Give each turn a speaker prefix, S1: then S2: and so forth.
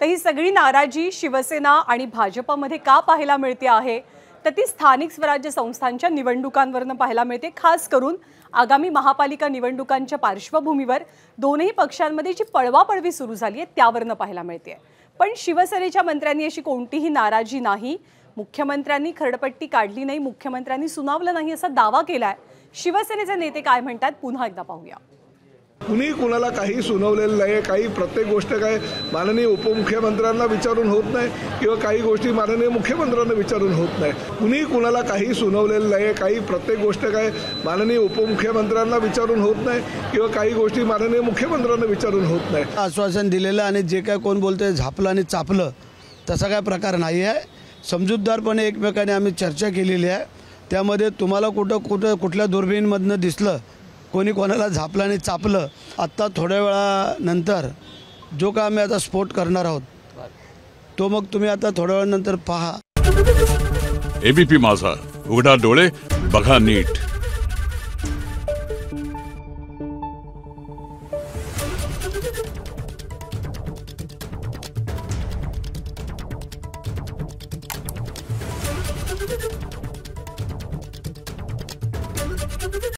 S1: तर ही सगळी नाराजी शिवसेना आणि भाजपमध्ये का पाहायला मिळते आहे, तर ती स्थानिक स्वराज्य संस्थांच्या निवडणुकांवरून पाहायला मिळते। खास करून आगामी महापालिका निवडणुकांच्या पार्श्वभूमीवर दोन्ही पक्षांमध्ये जी पळवापळवी सुरू झाली आहे त्यावरून पाहायला मिळते। पण शिवसेनेच्या मंत्र्यांनी अशी कोणतीही नाराजी नाही, मुख्यमंत्र्यांनी खरडपट्टी काढली नाही, मुख्यमंत्र्यांनी सुनावलं नाही असा दावा केलाय। शिवसेनेचे नेते काय म्हणतात पुन्हा एकदा पाहूया।
S2: कुणी कुणाला काही सुनावलेलं नाही, काही प्रत्येक गोष्ट काय माननीय उपमुख्यमंत्र्यांना विचारून होत नाही किंवा काही गोष्टी माननीय मुख्यमंत्र्यांना विचारून होत नाही। कुणी कुणाला काही सुनावलेलं नाही, काही प्रत्येक गोष्ट काय माननीय उपमुख्यमंत्र्यांना विचारून होत नाही किंवा काही गोष्टी माननीय मुख्यमंत्र्यांना विचारून होत नाही।
S3: आश्वासन दिलेलं आणि जे काय कोण बोलतंय झापलं आणि चापलं तसा काय प्रकार नाही आहे। समजूतदारपणे एकमेकाने आम्ही चर्चा केलेली आहे। त्यामध्ये तुम्हाला कुठल्या दुर्बीणमधनं दिसलं कोणी कोणाला झापलं आणि चापलं, आत्ता थोड्या वेळानंतर जो का आम्ही आता स्फोट करणार आहोत तो मग तुम्ही आता थोड्या वेळानंतर पहा।
S4: एबीपी माझा, उघडा डोळे बघा नीट।